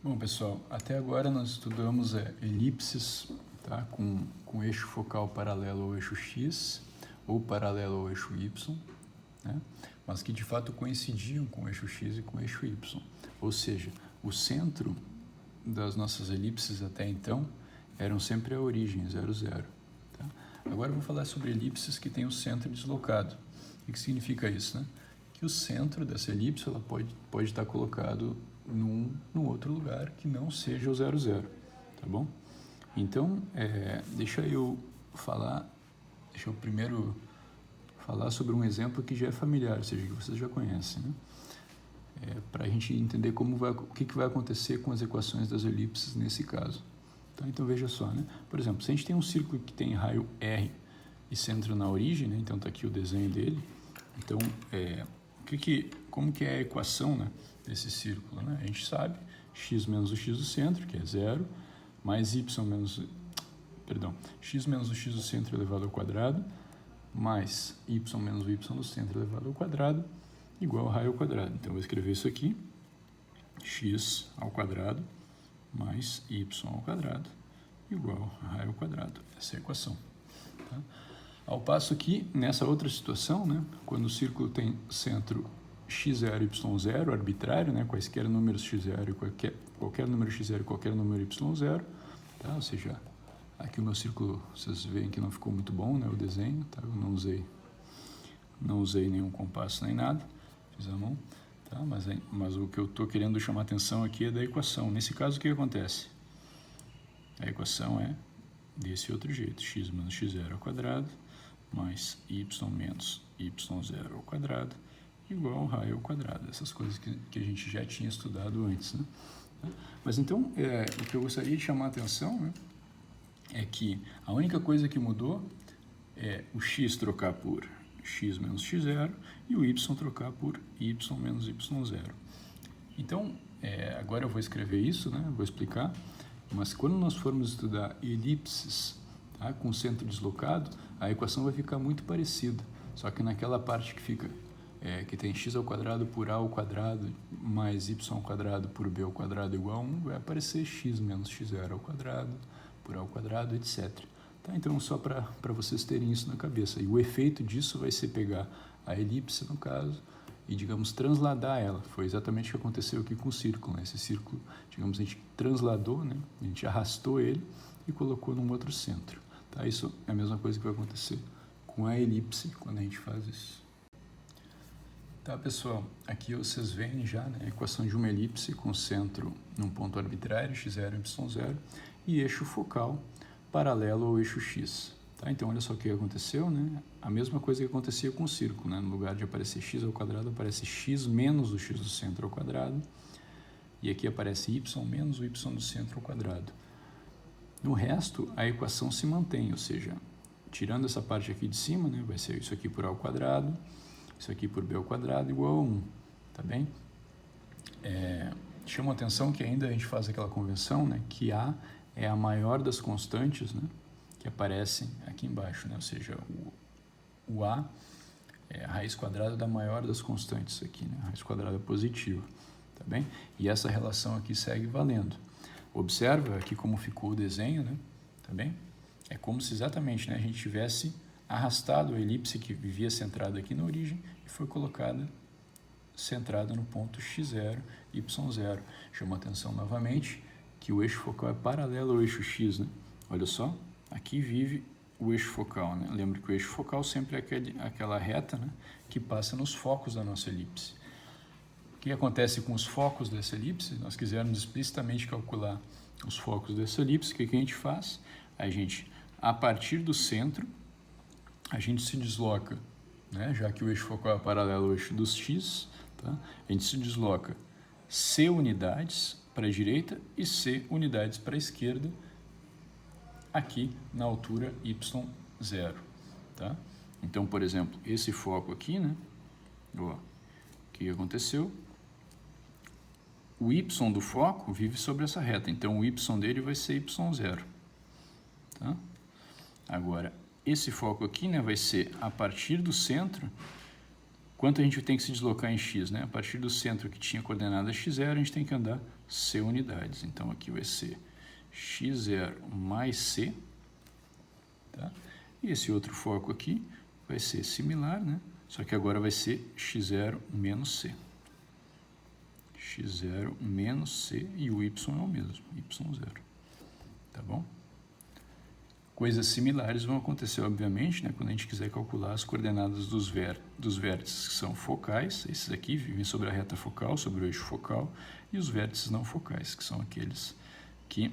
Bom, pessoal, até agora nós estudamos elipses, tá? com eixo focal paralelo ao eixo x ou paralelo ao eixo y, né? Mas que de fato coincidiam com o eixo x e com o eixo y. Ou seja, o centro das nossas elipses até então eram sempre a origem, 0, 0. Tá? Agora eu vou falar sobre elipses que têm o centro deslocado. O que significa isso, né? Que o centro dessa elipse ela pode estar colocado num outro lugar que não seja o 0, 0, tá bom? Então, deixa eu primeiro falar sobre um exemplo que já é familiar, ou seja, que vocês já conhecem, né? Para a gente entender o que vai acontecer com as equações das elipses nesse caso. Tá? Então, veja só, né? Por exemplo, se a gente tem um círculo que tem raio R e centro na origem, né? Então está aqui o desenho dele. Então, como que é a equação, né, desse círculo, né? A gente sabe, x menos o x do centro, que é 0, mais x menos o x do centro elevado ao quadrado, mais y menos o y do centro elevado ao quadrado, igual a raio ao quadrado. Então, eu vou escrever isso aqui, x ao quadrado mais y ao quadrado, igual a raio ao quadrado. Essa é a equação. Tá? Ao passo que, nessa outra situação, né, quando o círculo tem centro x0 e y0, arbitrário, né, quaisquer números x0 e qualquer número x0 e qualquer número y0, tá? Ou seja, aqui o meu círculo, vocês veem que não ficou muito bom, né, o desenho, tá? Eu não usei nenhum compasso nem nada, fiz a mão, tá? Mas o que eu estou querendo chamar a atenção aqui é da equação. Nesse caso, o que acontece? A equação é desse outro jeito, x menos x0 ao quadrado, mais y menos y0 ao quadrado, igual ao raio ao quadrado. Essas coisas que a gente já tinha estudado antes, né? Mas então, o que eu gostaria de chamar a atenção, né, é que a única coisa que mudou é o x trocar por x menos x0 e o y trocar por y menos y0. Então, agora eu vou escrever isso, né, vou explicar, mas quando nós formos estudar elipses, tá, com centro deslocado, a equação vai ficar muito parecida, só que naquela parte que fica que tem x ao quadrado por a ao quadrado mais y ao quadrado por b ao quadrado igual a 1, vai aparecer x menos x0 ao quadrado por a ao quadrado, etc. Tá? Então, só para vocês terem isso na cabeça. E o efeito disso vai ser pegar a elipse, no caso, e, digamos, transladar ela. Foi exatamente o que aconteceu aqui com o círculo, né? Esse círculo, digamos, a gente transladou, né? A gente arrastou ele e colocou num outro centro. Tá? Isso é a mesma coisa que vai acontecer com a elipse quando a gente faz isso. Tá, pessoal, aqui vocês veem já, né, a equação de uma elipse com centro num ponto arbitrário, x0 e y0, e eixo focal paralelo ao eixo x. Tá? Então, olha só o que aconteceu, né? A mesma coisa que acontecia com o círculo, né? No lugar de aparecer x ao quadrado, aparece x menos o x do centro ao quadrado, e aqui aparece y menos o y do centro ao quadrado. No resto, a equação se mantém, ou seja, tirando essa parte aqui de cima, né, vai ser isso aqui por a ao quadrado, isso aqui por b ao quadrado igual a 1, tá bem? Chama a atenção que ainda a gente faz aquela convenção, né, que a é a maior das constantes, né, que aparecem aqui embaixo, né, ou seja, o a é a raiz quadrada da maior das constantes aqui, né, a raiz quadrada positiva, tá bem? E essa relação aqui segue valendo. Observa aqui como ficou o desenho, né, tá bem? É como se exatamente, né, a gente tivesse arrastado a elipse que vivia centrada aqui na origem e foi colocada centrada no ponto x0, y0. Chama atenção novamente que o eixo focal é paralelo ao eixo x, né? Olha só, aqui vive o eixo focal, né? Lembra que o eixo focal sempre é aquela reta, né, que passa nos focos da nossa elipse. O que acontece com os focos dessa elipse? Nós quisermos explicitamente calcular os focos dessa elipse, o que a gente faz? A gente, a partir do centro, a gente se desloca, né, já que o eixo focal é paralelo ao eixo dos x, tá? A gente se desloca c unidades para a direita e c unidades para a esquerda, aqui na altura y0. Tá? Então, por exemplo, esse foco aqui, né, ó, o que aconteceu? O y do foco vive sobre essa reta, então o y dele vai ser y0. Tá? Agora, esse foco aqui, né, vai ser a partir do centro, quanto a gente tem que se deslocar em x, né? A partir do centro que tinha coordenada x0, a gente tem que andar c unidades. Então, aqui vai ser x0 mais c, tá? E esse outro foco aqui vai ser similar, né? Só que agora vai ser x0 menos c. x0 menos c e o y é o mesmo, y0. Tá bom? Coisas similares vão acontecer, obviamente, né, quando a gente quiser calcular as coordenadas dos vértices que são focais. Esses aqui vivem sobre a reta focal, sobre o eixo focal, e os vértices não focais, que são aqueles que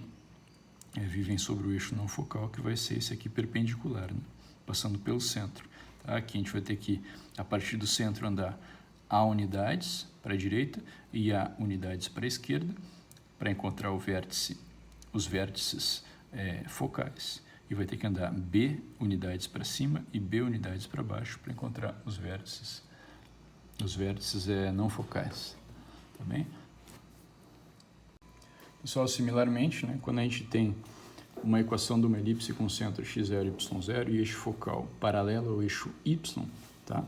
vivem sobre o eixo não focal, que vai ser esse aqui perpendicular, né, passando pelo centro. Tá? Aqui a gente vai ter que, a partir do centro, andar A unidades para a direita e A unidades para a esquerda, para encontrar os vértices focais. E vai ter que andar B unidades para cima e B unidades para baixo para encontrar os vértices não focais. Tá bem? Pessoal, similarmente, né, quando a gente tem uma equação de uma elipse com centro x0 e y0 e eixo focal paralelo ao eixo y, tá?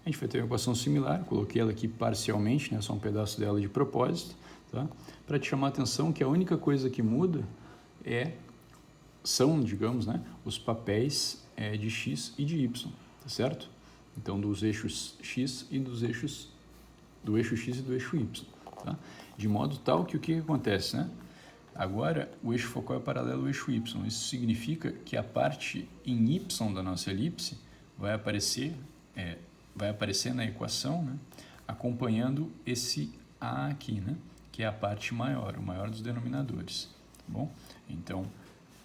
A gente vai ter uma equação similar, coloquei ela aqui parcialmente, né, só um pedaço dela de propósito, tá? Para te chamar a atenção que a única coisa que muda são, digamos, né, os papéis de x e de y, tá certo? Então, dos eixos x e do eixo x e do eixo y, tá? De modo tal que o que acontece, né? Agora, o eixo focal é paralelo ao eixo y. Isso significa que a parte em y da nossa elipse vai aparecer na equação, né, acompanhando esse a aqui, né, que é a parte maior, o maior dos denominadores. Tá bom? Então,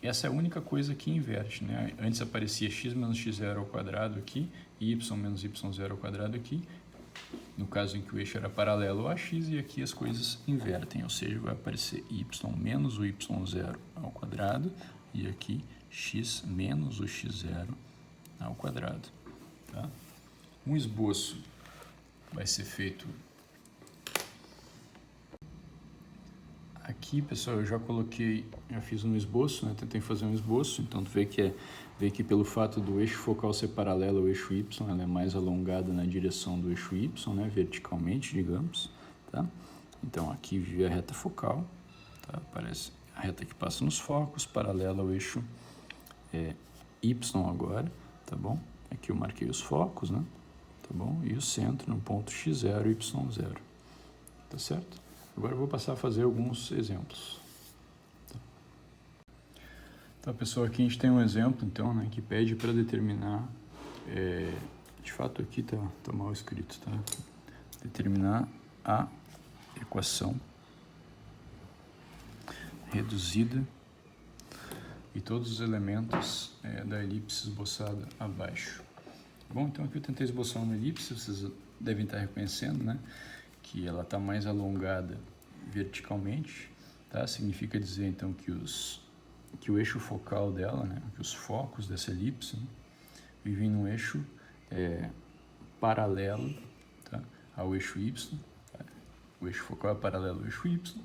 essa é a única coisa que inverte, né? Antes aparecia x menos x0 ao quadrado aqui, e y menos y0 ao quadrado aqui, no caso em que o eixo era paralelo a x, e aqui as coisas invertem, ou seja, vai aparecer y menos o y0 ao quadrado, e aqui x menos o x0 ao quadrado. Tá? Um esboço vai ser feito aqui, pessoal. Eu já fiz um esboço, né? Tentei fazer um esboço, então tu vê que pelo fato do eixo focal ser paralelo ao eixo y, ela é mais alongada na direção do eixo y, né? Verticalmente, digamos, tá? Então aqui vive a reta focal, tá? Aparece a reta que passa nos focos, paralela ao eixo y agora, tá bom? Aqui eu marquei os focos, né? Tá bom? E o centro no ponto x0 e y0, tá certo? Agora eu vou passar a fazer alguns exemplos. Tá, pessoal, aqui a gente tem um exemplo, então, né, que pede para determinar, de fato aqui tá mal escrito, tá? Determinar a equação reduzida e todos os elementos da elipse esboçada abaixo. Bom, então aqui eu tentei esboçar uma elipse, vocês devem estar reconhecendo, né, que ela está mais alongada verticalmente, tá? Significa dizer, então, que o eixo focal dela, né, que os focos dessa elipse, né, vivem num eixo paralelo, tá, ao eixo y, tá? O eixo focal é paralelo ao eixo y.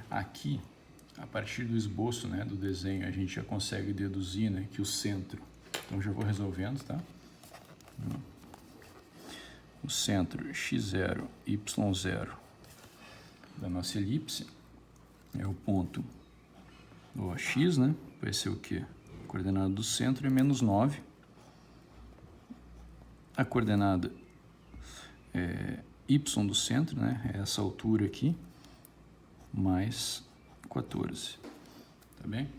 Aqui, a partir do esboço, né, do desenho, a gente já consegue deduzir, né, que o centro, então já vou resolvendo, tá? O centro x0, y0 da nossa elipse é o ponto OX, né? Vai ser o quê? A coordenada do centro é menos 9. A coordenada y do centro, né? É essa altura aqui, mais 14. Tá bem?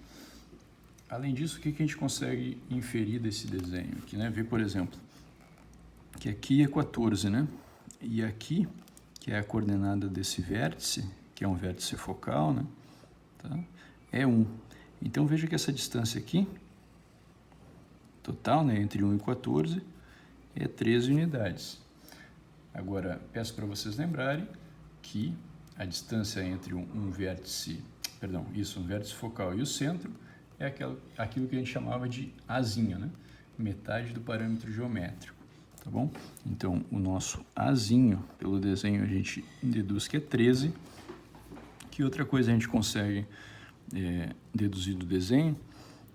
Além disso, o que a gente consegue inferir desse desenho aqui, né? Ver, por exemplo, que aqui é 14, né? E aqui, que é a coordenada desse vértice, que é um vértice focal, né? Tá? É 1. Então, veja que essa distância aqui, total, né, entre 1 e 14, é 13 unidades. Agora, peço para vocês lembrarem que a distância entre um vértice focal e o centro é aquilo que a gente chamava de Azinho, né? Metade do parâmetro geométrico. Tá bom? Então, o nosso Azinho, pelo desenho, a gente deduz que é 13. Que outra coisa a gente consegue deduzir do desenho?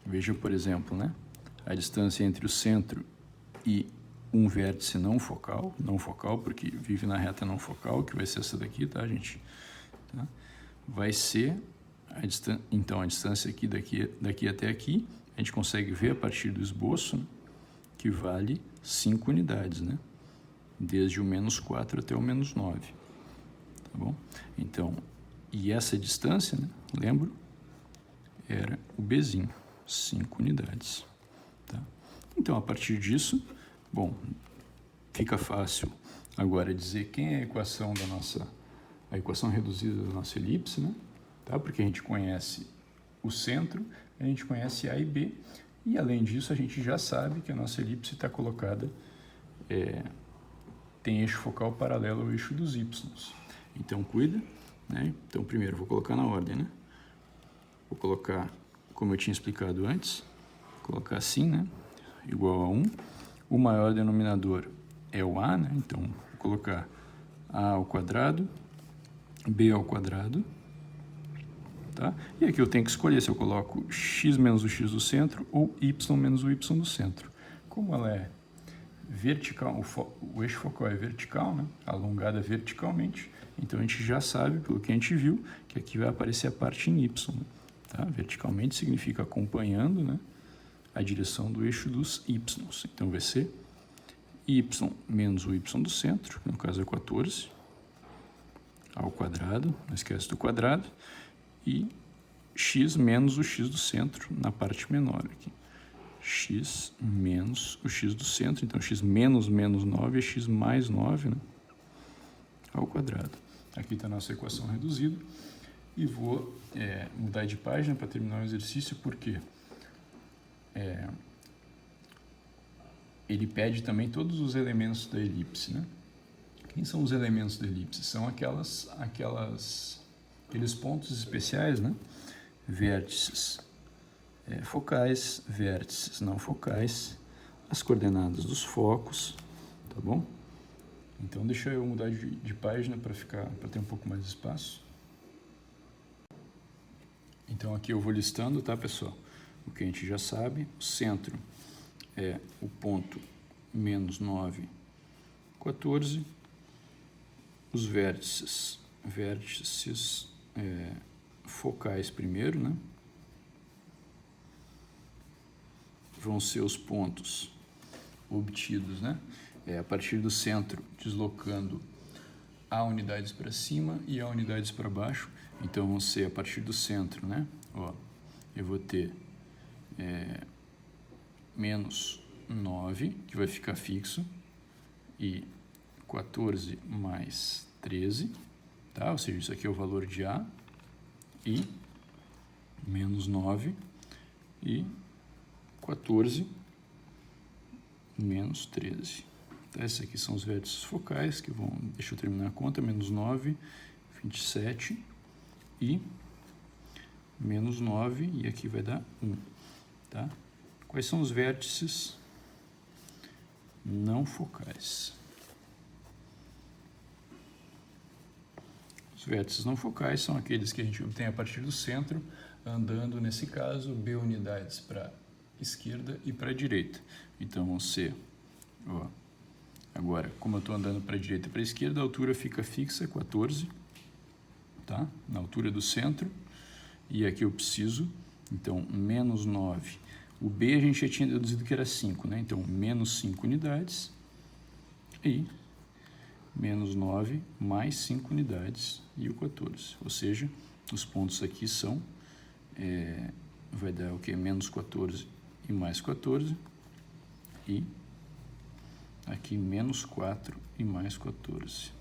Veja, por exemplo, né? A distância entre o centro e um vértice não focal porque vive na reta não focal, que vai ser essa daqui, tá, gente? Tá? Vai ser então a distância aqui daqui até aqui, a gente consegue ver a partir do esboço, né, que vale 5 unidades, né? Desde o -4 até o -9, tá bom? Então, e essa distância, né, lembro, era o Bzinho, 5 unidades, tá? Então, a partir disso, bom, fica fácil agora dizer quem é a equação a equação reduzida da nossa elipse, né? Tá? Porque a gente conhece o centro, a gente conhece A e B, e além disso a gente já sabe que a nossa elipse está colocada, tem eixo focal paralelo ao eixo dos y. Então, cuida, né? Então, primeiro, vou colocar na ordem, né? Vou colocar, como eu tinha explicado antes, colocar assim, né? Igual a 1. O maior denominador é o A, né? Então, vou colocar A ao quadrado, B ao quadrado, tá? E aqui eu tenho que escolher se eu coloco x menos o x do centro ou y menos o y do centro. Como ela é vertical, o eixo focal é vertical, né? Alongada verticalmente, então a gente já sabe, pelo que a gente viu, que aqui vai aparecer a parte em y, né? Tá? Verticalmente significa acompanhando, né, a direção do eixo dos y. Então vai ser y menos o y do centro, que no caso é 14, ao quadrado, não esquece do quadrado, e x menos o x do centro na parte menor aqui. X menos o x do centro, então x menos menos 9 é x mais 9, né, ao quadrado. Aqui está a nossa equação reduzida. E vou mudar de página para terminar o exercício, porque ele pede também todos os elementos da elipse, né? Quem são os elementos da elipse? São aqueles pontos especiais, né? Vértices focais, vértices não focais, as coordenadas dos focos, tá bom? Então deixa eu mudar de página para ter um pouco mais de espaço. Então aqui eu vou listando, tá, pessoal? O que a gente já sabe, o centro é o ponto -9, 14, os vértices focais primeiro, né? Vão ser os pontos obtidos, né? A partir do centro, deslocando A unidades para cima e A unidades para baixo. Então, vão ser a partir do centro, né? Ó, eu vou ter -9, que vai ficar fixo, e 14 mais 13, tá? Ou seja, isso aqui é o valor de A, e -9 e 14 menos 13. Tá? Esses aqui são os vértices focais, que vão, deixa eu terminar a conta, -9, 27 e -9, e aqui vai dar 1. Tá? Quais são os vértices não focais? Os vértices não focais são aqueles que a gente obtém a partir do centro, andando, nesse caso, B unidades para esquerda e para direita. Então, vão ser, ó, agora, como eu estou andando para a direita e para a esquerda, a altura fica fixa, 14, tá? Na altura do centro, e aqui eu preciso, então, -9. O B a gente já tinha deduzido que era 5, né? Então, -5 unidades e -9 mais 5 unidades e o 14. Ou seja, os pontos aqui são, vai dar o que? -14 e mais 14, e aqui -4 e mais 14.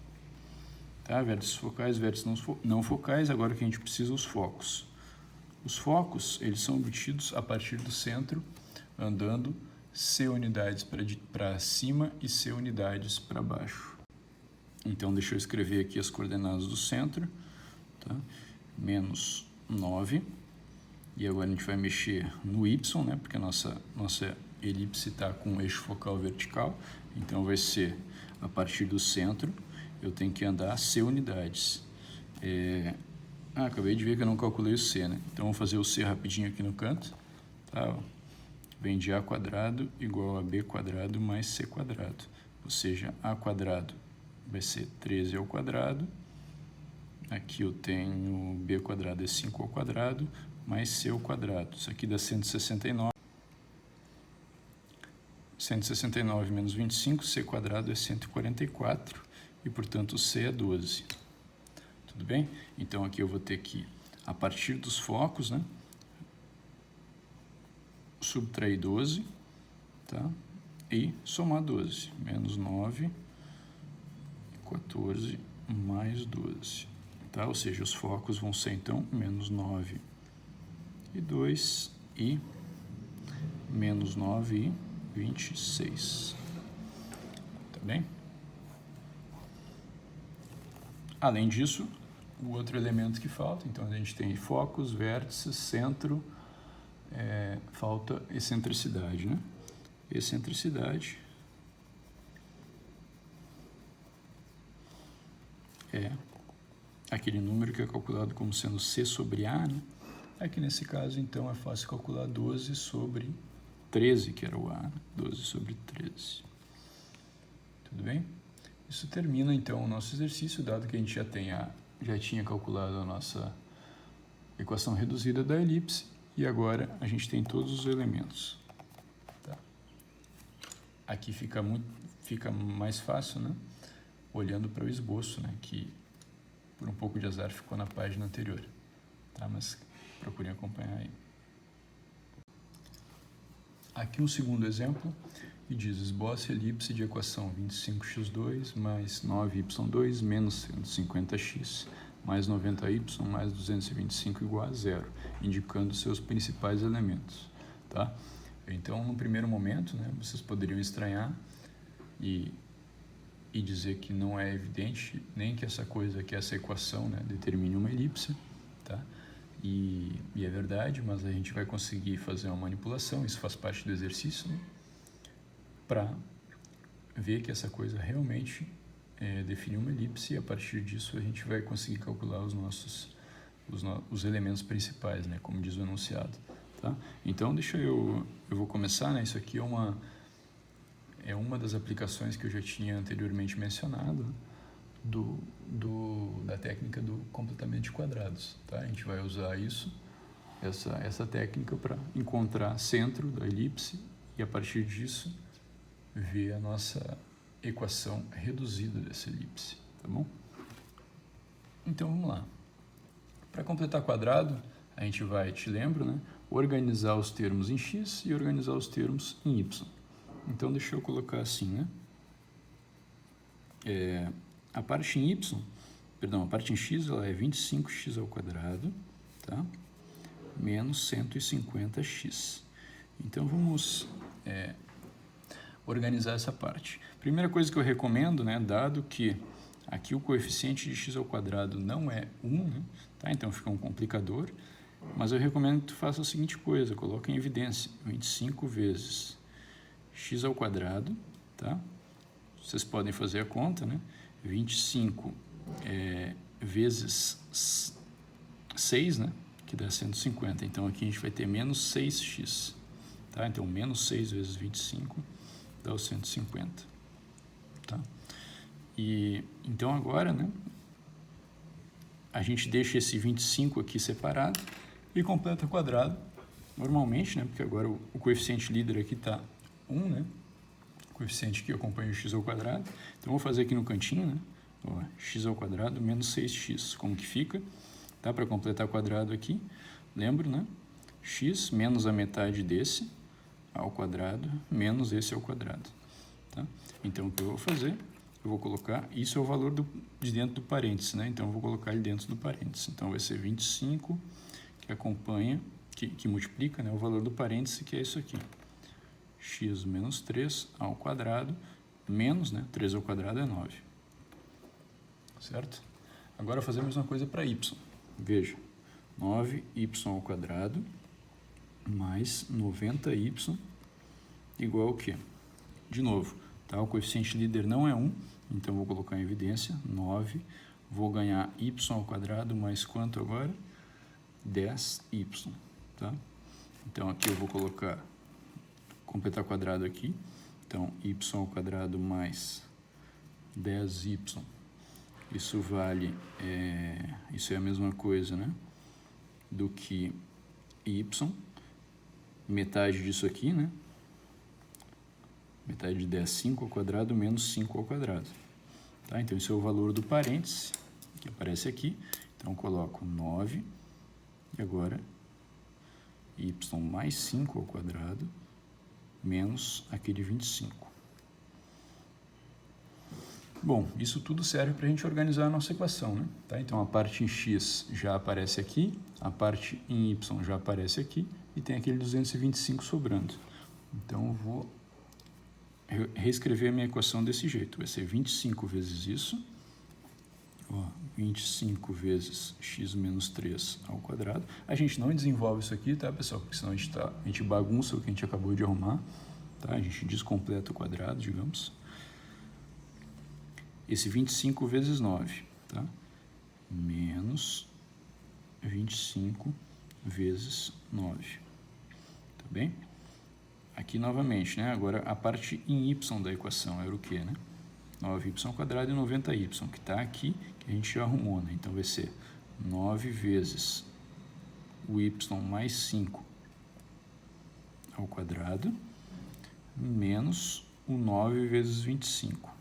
Tá? Vértices focais, vértices não focais. Agora o que a gente precisa, os focos. Os focos, eles são obtidos a partir do centro, andando C unidades para cima e C unidades para baixo. Então, deixa eu escrever aqui as coordenadas do centro, tá? -9, e agora a gente vai mexer no Y, né? Porque a nossa elipse está com o eixo focal vertical, então vai ser a partir do centro, eu tenho que andar C unidades. Acabei de ver que eu não calculei o C, né? Então, vou fazer o C rapidinho aqui no canto, tá? vem de a quadrado igual a b quadrado mais c quadrado. Ou seja, a quadrado vai ser 13 ao quadrado. Aqui eu tenho b quadrado é 5 ao quadrado, mais c ao quadrado. Isso aqui dá 169. 169 menos 25, c quadrado é 144. E, portanto, c é 12. Tudo bem? Então, aqui eu vou ter que, a partir dos focos, né, subtrair 12, tá? E somar 12. Menos 9, 14, mais 12. Tá? Ou seja, os focos vão ser, então, menos 9 e 2 e menos 9 e 26. Tá bem? Além disso, o outro elemento que falta, então a gente tem focos, vértices, centro, falta excentricidade, né? Excentricidade é aquele número que é calculado como sendo C sobre A, né? Aqui nesse caso, então, é fácil calcular 12 sobre 13, que era o A, né? 12 sobre 13. Tudo bem? Isso termina, então, o nosso exercício, dado que a gente já tinha calculado a nossa equação reduzida da elipse, e agora a gente tem todos os elementos. Tá? Aqui fica mais fácil, né? Olhando para o esboço, né? Que, por um pouco de azar, ficou na página anterior. Tá? Mas procurem acompanhar aí. Aqui um segundo exemplo, que diz: esboce a elipse de equação 25x2 mais 9y2 menos 150x mais 90y mais 225 igual a zero, indicando seus principais elementos. Tá? Então, no primeiro momento, né, vocês poderiam estranhar e dizer que não é evidente nem que essa equação, né, determine uma elipse, tá? E é verdade, mas a gente vai conseguir fazer uma manipulação, isso faz parte do exercício, né, para ver que essa coisa realmente define uma elipse, e a partir disso a gente vai conseguir calcular os elementos principais, né, como diz o enunciado. Tá? Então, eu vou começar, né, isso aqui é uma das aplicações que eu já tinha anteriormente mencionado, da técnica do completamento de quadrados. Tá? A gente vai usar essa técnica para encontrar centro da elipse e, a partir disso, ver a nossa equação reduzida dessa elipse. Tá bom? Então, vamos lá. Para completar quadrado, a gente vai, te lembro, né, organizar os termos em x e organizar os termos em y. Então, deixa eu colocar assim, né? A parte em a parte em x, ela é 25x ao quadrado, tá? Menos 150x. Então, vamos organizar essa parte. Primeira coisa que eu recomendo, né, dado que aqui o coeficiente de x ao quadrado não é 1, né, tá? Então, fica um complicador, mas eu recomendo que tu faça a seguinte coisa: coloque em evidência 25 vezes x ao quadrado, tá? Vocês podem fazer a conta, né? 25 vezes 6, né? Que dá 150. Então, aqui a gente vai ter menos 6x. Tá? Então, menos 6 vezes 25 dá o 150. Tá? E, então, agora, né? A gente deixa esse 25 aqui separado e completa o quadrado normalmente, né? Porque agora o coeficiente líder aqui está 1, né? O coeficiente que acompanha o x ao quadrado. Então, vou fazer aqui no cantinho, né? Ó, x ao quadrado menos 6x. Como que fica? Tá? Para completar o quadrado aqui, lembro, né? X menos a metade desse ao quadrado menos esse ao quadrado. Tá? Então, o que eu vou fazer? Eu vou colocar, isso é o valor de dentro do parênteses, né? Então, eu vou colocar ele dentro do parênteses. Então, vai ser 25, que acompanha, que multiplica, né, o valor do parênteses, que é isso aqui. X menos 3 ao quadrado, menos, né, 3 ao quadrado é 9. Certo? Agora, fazer a mesma coisa para y. Veja, 9y ao quadrado mais 90y igual ao quê? De novo, tá? O coeficiente líder não é 1, então vou colocar em evidência 9. Vou ganhar y ao quadrado mais quanto agora? 10y. Tá? Então, aqui eu vou colocar completar quadrado aqui. Então, y ao quadrado mais 10y. Isso vale, isso é a mesma coisa, né? Do que y, metade disso aqui, né? Metade de 10, 5 ao quadrado, menos 5 ao quadrado. Tá? Então, esse é o valor do parêntese, que aparece aqui. Então, eu coloco 9, e agora y mais 5 ao quadrado, menos aquele 25. Bom, isso tudo serve para a gente organizar a nossa equação, né? Tá? Então, a parte em x já aparece aqui, a parte em y já aparece aqui, e tem aquele 225 sobrando. Então, eu vou reescrever a minha equação desse jeito. Vai ser 25 vezes isso, 25 vezes x menos 3 ao quadrado. A gente não desenvolve isso aqui, tá, pessoal? Porque senão a gente bagunça o que a gente acabou de arrumar. Tá? A gente descompleta o quadrado, digamos. Esse 25 vezes 9, tá? Menos 25 vezes 9. Tá bem? Aqui novamente, né? Agora a parte em y da equação era o quê, né? 9y ao quadrado e 90y, que está aqui, que a gente já arrumou, né? Então vai ser 9 vezes o y mais 5 ao quadrado, menos o 9 vezes 25.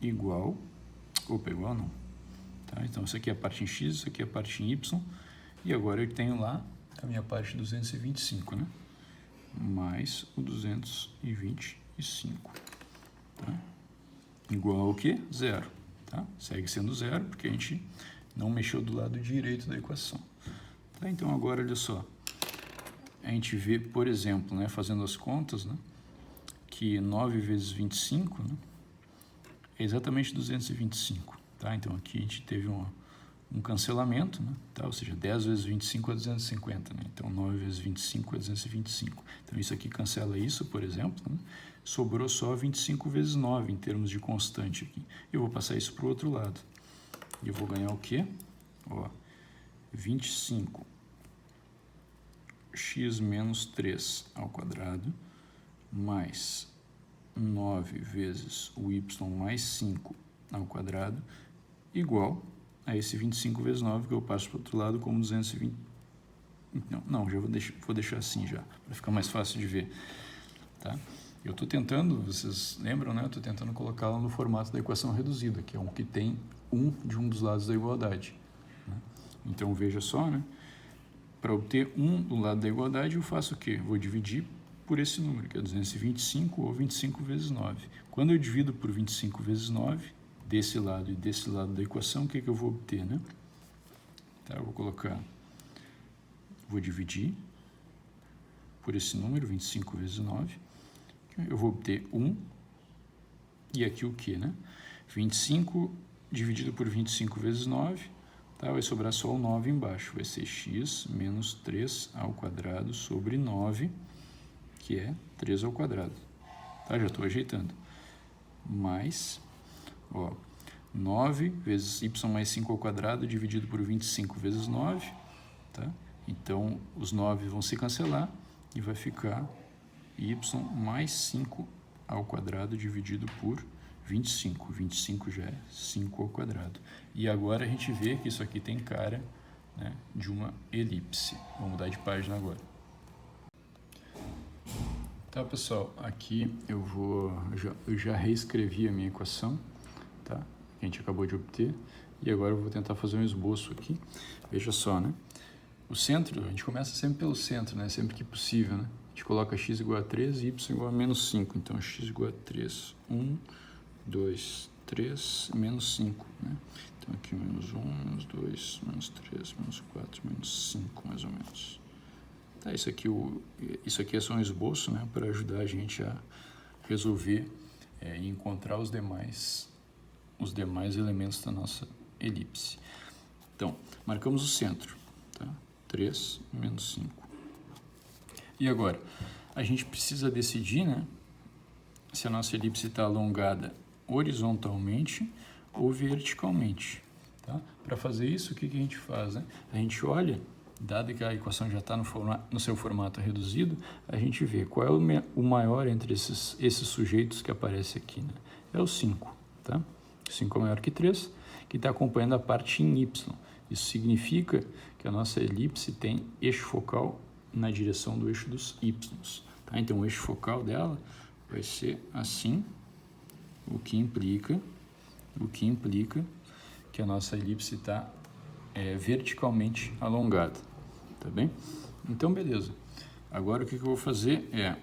Igual não. Tá? Então, isso aqui é a parte em x, isso aqui é a parte em y, e agora eu tenho lá a minha parte 225, né? Mais o 225. Tá? Igual ao quê? Zero. Tá? Segue sendo zero, porque a gente não mexeu do lado direito da equação. Tá? Então, agora, olha só. A gente vê, por exemplo, né, fazendo as contas, né, que 9 vezes 25, né, é exatamente 225. Tá? Então, aqui a gente teve um cancelamento, né? Tá? Ou seja, 10 vezes 25 é 250. Né? Então, 9 vezes 25 é 225. Então, isso aqui cancela isso, por exemplo. Né? Sobrou só 25 vezes 9 em termos de constante aqui. Eu vou passar isso para o outro lado. E eu vou ganhar o quê? 25 x menos 3 ao quadrado mais 9 vezes o y mais 5 ao quadrado igual a esse 25 vezes 9 que eu passo para o outro lado como 220. Não, já vou deixar assim já, para ficar mais fácil de ver. Tá? Eu estou tentando, vocês lembram, né? Eu estou tentando colocá-la no formato da equação reduzida, que é um que tem de um dos lados da igualdade. Né? Então, veja só, né? Para obter do lado da igualdade, eu faço o quê? Vou dividir por esse número, que é 225 ou 25 vezes 9. Quando eu divido por 25 vezes 9, desse lado e desse lado da equação, o que eu vou obter, né? Tá, eu vou dividir por esse número, 25 vezes 9. Eu vou obter 1. E aqui o quê, né? 25 dividido por 25 vezes 9, tá? Vai sobrar só o 9 embaixo. Vai ser x menos 3 ao quadrado sobre 9, que é 3 ao quadrado. Tá? Já estou ajeitando. Mais, 9 vezes y mais 5 ao quadrado dividido por 25 vezes 9. Tá? Então, os 9 vão se cancelar e vai ficar y mais 5 ao quadrado dividido por 25. 25 já é 5 ao quadrado. E agora a gente vê que isso aqui tem cara, né, de uma elipse. Vou mudar de página agora. Tá, pessoal, aqui eu já reescrevi a minha equação, tá, que a gente acabou de obter, e agora eu vou tentar fazer um esboço aqui. Veja só, né? O centro, a gente começa sempre pelo centro, né? Sempre que possível, né? A gente coloca x igual a 3 e y igual a menos 5. Então, x igual a 3, 1, 2, 3, menos 5, né? Então, aqui menos 1, menos 2, menos 3, menos 4, menos 5, mais ou menos. Tá, isso aqui é só um esboço, né? Para ajudar a gente a resolver e encontrar os demais elementos da nossa elipse. Então, marcamos o centro, tá? 3 menos 5. E agora, a gente precisa decidir, né, se a nossa elipse está alongada horizontalmente ou verticalmente. Tá? Para fazer isso, o que a gente faz? Né? A gente olha dado que a equação já está no seu formato reduzido, a gente vê qual é o maior entre esses sujeitos que aparece aqui, né? É o 5, tá? 5 é maior que 3, que está acompanhando a parte em y. Isso significa que a nossa elipse tem eixo focal na direção do eixo dos y. Tá? Então, o eixo focal dela vai ser assim, o que implica que a nossa elipse está verticalmente alongada, tá bem? Então, beleza. Agora, o que eu vou fazer é,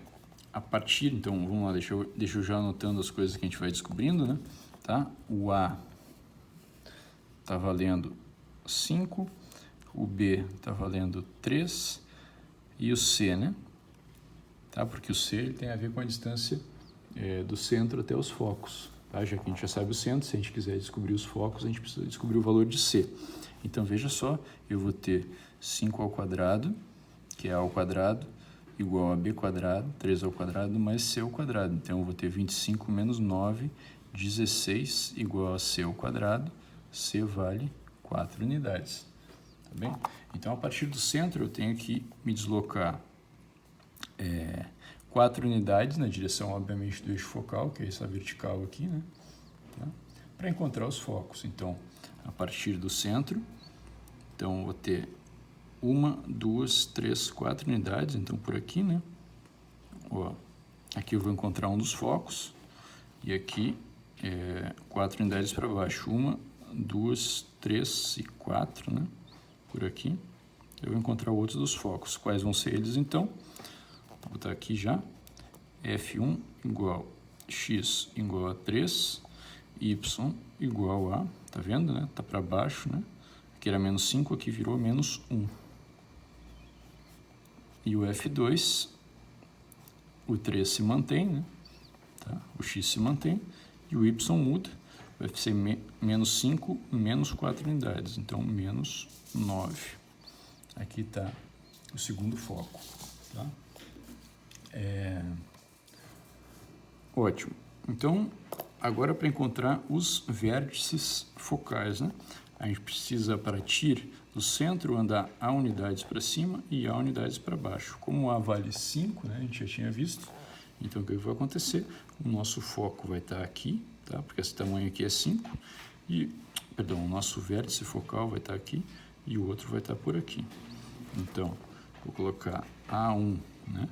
a partir, então, vamos lá, deixa eu já anotando as coisas que a gente vai descobrindo, né? Tá? O A está valendo 5, o B está valendo 3 e o C, né? Tá? Porque o C ele tem a ver com a distância do centro até os focos. Tá? Já que a gente já sabe o centro, se a gente quiser descobrir os focos, a gente precisa descobrir o valor de C. Então, veja só, eu vou ter 5 ao quadrado, que é A ao quadrado, igual a B quadrado, 3 ao quadrado, mais C ao quadrado. Então, eu vou ter 25 menos 9, 16, igual a C ao quadrado. C vale 4 unidades. Tá bem? Então, a partir do centro, eu tenho que me deslocar 4 unidades na direção, obviamente, do eixo focal, que é essa vertical aqui, né? Tá? Para encontrar os focos. Então, a partir do centro, então, eu vou ter 1, 2, 3, 4 unidades. Então, por aqui, né? Ó, aqui eu vou encontrar um dos focos. E aqui, 4 unidades para baixo. 1, 2, 3 e 4, né? Por aqui. Eu vou encontrar outros dos focos. Quais vão ser eles, então? Vou botar aqui já. F1 igual x igual a 3, y igual a, tá vendo, né? Tá para baixo, né? Aqui era menos 5, aqui virou menos 1. E o F2, o 3 se mantém, né? Tá? O x se mantém e o y muda. Vai ser menos 5, menos 4 unidades. Então, menos 9. Aqui está o segundo foco. Tá? Ótimo. Então, agora para encontrar os vértices focais, né? A gente precisa partir do centro, andar A unidades para cima e A unidades para baixo. Como A vale 5, né? A gente já tinha visto. Então, o que vai acontecer? O nosso foco vai estar aqui, tá? Porque esse tamanho aqui é 5. O nosso vértice focal vai estar aqui e o outro vai estar por aqui. Então, vou colocar A1, né?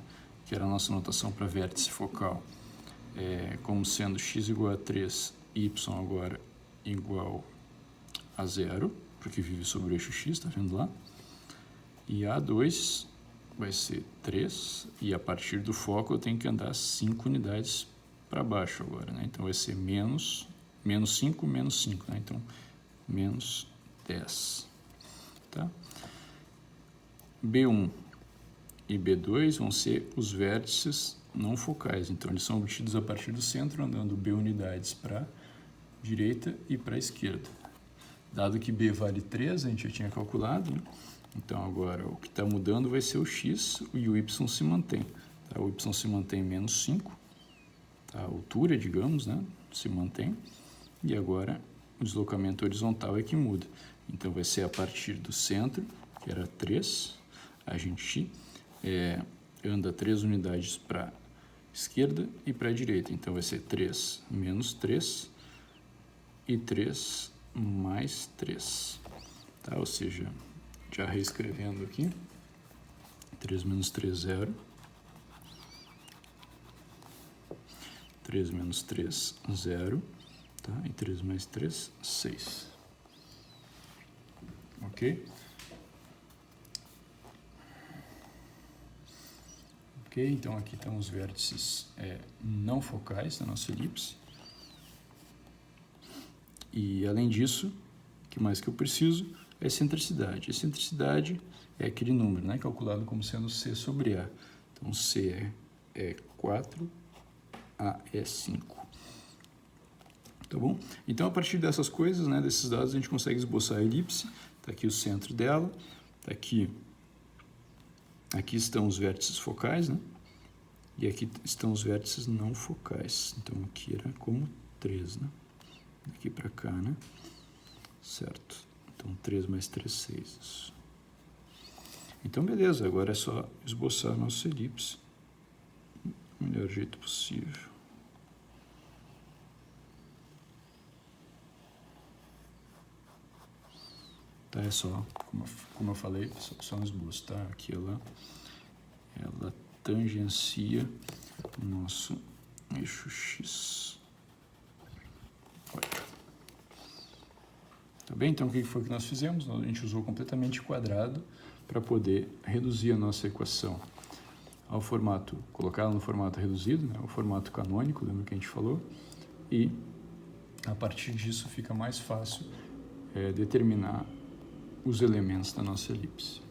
Que era a nossa notação para vértice focal, como sendo x igual a 3, y agora igual a 0, porque vive sobre o eixo x, tá vendo lá? E A2 vai ser 3, e a partir do foco eu tenho que andar 5 unidades para baixo agora, né? Então vai ser menos 5, menos 5, né? Então, menos 10, tá? B1 e B2 vão ser os vértices não focais, então eles são obtidos a partir do centro, andando B unidades para a direita e para a esquerda. Dado que B vale 3, a gente já tinha calculado, né? Então agora o que está mudando vai ser o x e o y se mantém. Tá? O y se mantém menos 5, tá? A altura, digamos, né? Se mantém, e agora o deslocamento horizontal é que muda. Então vai ser a partir do centro, que era 3, a gente anda 3 unidades para a esquerda e para a direita. Então vai ser 3 menos 3 e 3 mais 3. Tá? Ou seja, já reescrevendo aqui, 3 menos 3, 0. 3 menos 3, 0. Tá? E 3 mais 3, 6. Ok? Ok, então aqui estão os vértices não focais da nossa elipse. E além disso, o que mais que eu preciso é excentricidade. Excentricidade é aquele número, né, calculado como sendo C sobre A. Então, C é 4, A é 5. Tá bom? Então, a partir dessas coisas, né, desses dados, a gente consegue esboçar a elipse. Está aqui o centro dela, está aqui estão os vértices focais, né? E aqui estão os vértices não focais. Então, aqui era como 3, né? Daqui para cá, né? Certo. Então, 3 mais 3, 6. Isso. Então, beleza, agora é só esboçar a nossa elipse do melhor jeito possível. Tá, é só, como eu falei, só um esboço, tá? Aqui ela tangencia o nosso eixo X. Tá bem? Então, o que foi que nós fizemos? A gente usou completamente quadrado para poder reduzir a nossa equação ao formato, colocá-la no formato reduzido, né? O formato canônico, lembra que a gente falou? E, a partir disso, fica mais fácil determinar os elementos da nossa elipse.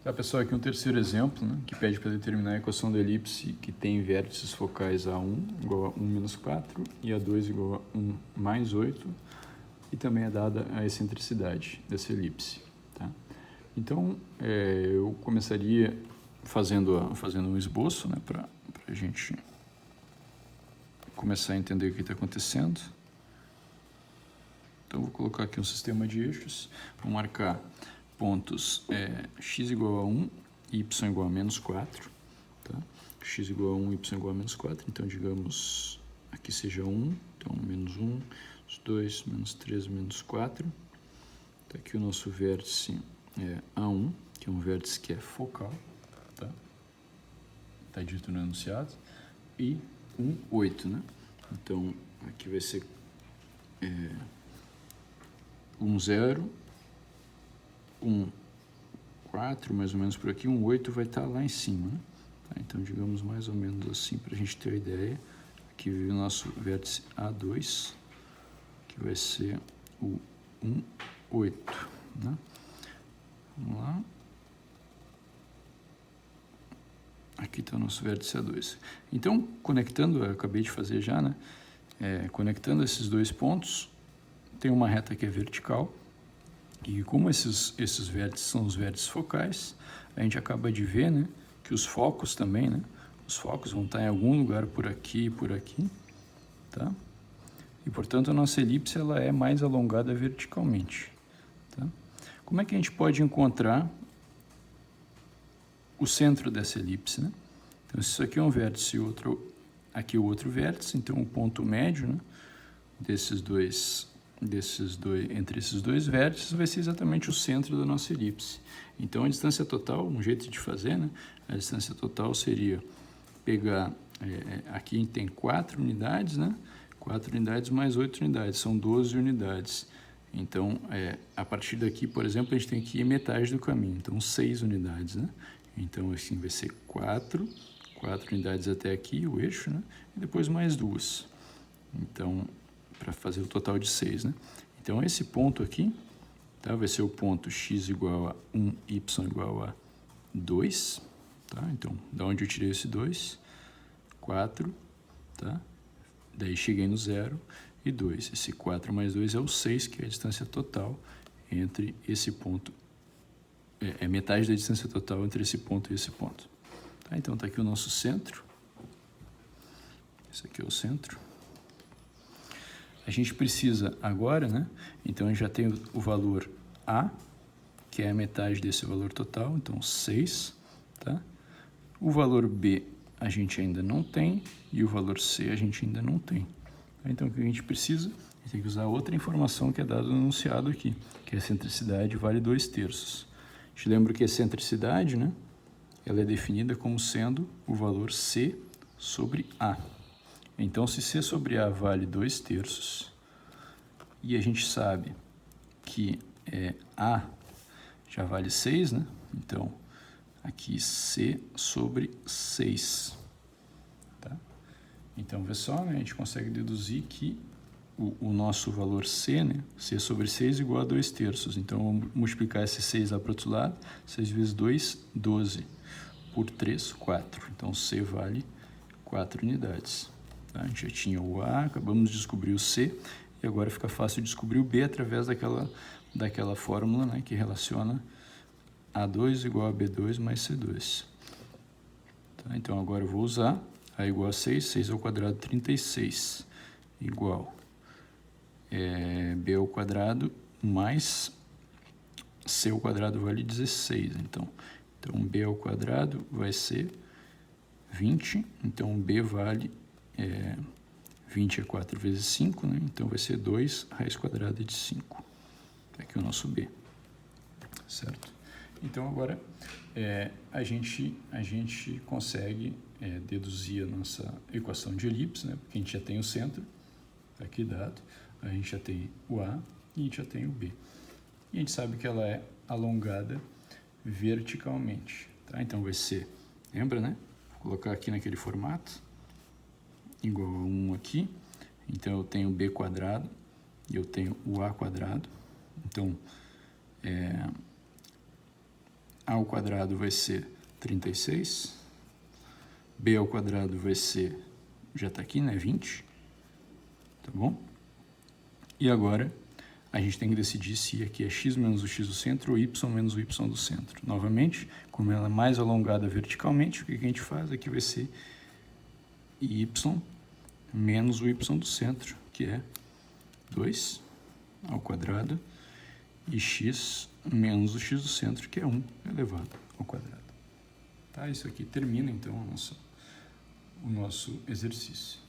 Tá, pessoal, aqui um terceiro exemplo, né, que pede para determinar a equação da elipse que tem vértices focais A1 igual a 1 menos 4 e A2 igual a 1 mais 8, e também é dada a excentricidade dessa elipse. Tá? Então, eu começaria fazendo um esboço, né, para a gente começar a entender o que está acontecendo. Então, vou colocar aqui um sistema de eixos, vou marcar pontos x igual a 1 e y igual a menos 4, tá? X igual a 1 e y igual a menos 4, então, digamos, aqui seja 1, então, menos 1, 2, menos 3, menos 4. Tá aqui o nosso vértice A1, que é um vértice que é focal, tá? Tá dito no enunciado, e 1, 8, né? Então, aqui vai ser 1, 0, 1, 4, mais ou menos por aqui, 1, 8 vai estar lá em cima, né? Tá, então, digamos mais ou menos assim, para a gente ter a ideia. Aqui vive o nosso vértice A2, que vai ser o 1, 8, né? Vamos lá. Aqui está o nosso vértice A2. Então, conectando, eu acabei de fazer já, né? Conectando esses dois pontos, tem uma reta que é vertical, e como esses vértices são os vértices focais, a gente acaba de ver, né, que os focos também, né, os focos vão estar em algum lugar por aqui e por aqui, tá? E, portanto, a nossa elipse ela é mais alongada verticalmente, tá? Como é que a gente pode encontrar o centro dessa elipse, né? Então, se isso aqui é um vértice e aqui o outro vértice, então o ponto médio, né, entre esses dois vértices vai ser exatamente o centro da nossa elipse. Então, a distância total, um jeito de fazer, né, a distância total seria pegar, aqui tem 4 unidades, né, 4 unidades mais 8 unidades, são 12 unidades. Então, a partir daqui, por exemplo, a gente tem que ir metade do caminho, então 6 unidades, né? Então, assim, vai ser 4 unidades até aqui, o eixo, né? E depois mais 2. Então, para fazer o total de 6, né? Então, esse ponto aqui, tá? Vai ser o ponto x igual a 1, y igual a 2, tá? Então, da onde eu tirei esse 2? 4, tá? Daí cheguei no 0 e 2. Esse 4 mais 2 é o 6, que é a distância total entre esse ponto. É metade da distância total entre esse ponto e esse ponto. Tá? Então, está aqui o nosso centro. Esse aqui é o centro. A gente precisa agora, né? Então, a gente já tem o valor A, que é a metade desse valor total, então 6, tá? O valor B a gente ainda não tem e o valor C a gente ainda não tem. Então, o que a gente precisa? A gente tem que usar outra informação que é dada no enunciado aqui, que é a excentricidade vale 2/3. A gente lembra que a excentricidade, né? Ela é definida como sendo o valor C sobre A. Então, se C sobre A vale 2/3, e a gente sabe que A já vale 6, né? Então, aqui C sobre 6. Tá? Então, vê só, né? A gente consegue deduzir que o nosso valor C, né? C sobre 6 igual a 2/3. Então, vamos multiplicar esse 6 lá para o outro lado. 6 vezes 2, 12. Por 3, 4. Então, C vale 4 unidades. Tá? A gente já tinha o A, acabamos de descobrir o C, e agora fica fácil descobrir o B através daquela fórmula, né, que relaciona A2 igual a B2 mais C2. Tá? Então, agora eu vou usar A igual a 6, 6 ao quadrado, 36, igual B ao quadrado mais c ao quadrado vale 16, então b ao quadrado vai ser 20, então b vale 20 é 4 vezes 5, né? Então vai ser 2 raiz quadrada de 5. Tá aqui o nosso b, certo? Então agora a gente consegue deduzir a nossa equação de elipse, né? Porque a gente já tem o centro, tá aqui dado, a gente já tem o A e a gente já tem o B. E a gente sabe que ela é alongada verticalmente, tá? Então vai ser, lembra, né? Vou colocar aqui naquele formato, igual a 1 aqui, então eu tenho b quadrado e eu tenho o a quadrado, então a ao quadrado vai ser 36, b ao quadrado vai ser, já está aqui, né, 20, tá bom? E agora a gente tem que decidir se aqui é x menos o x do centro ou y menos o y do centro. Novamente, como ela é mais alongada verticalmente, o que a gente faz aqui vai ser y menos o y do centro, que é 2 ao quadrado, e x menos o x do centro, que é 1 elevado ao quadrado. Tá? Isso aqui termina, então, o nosso exercício.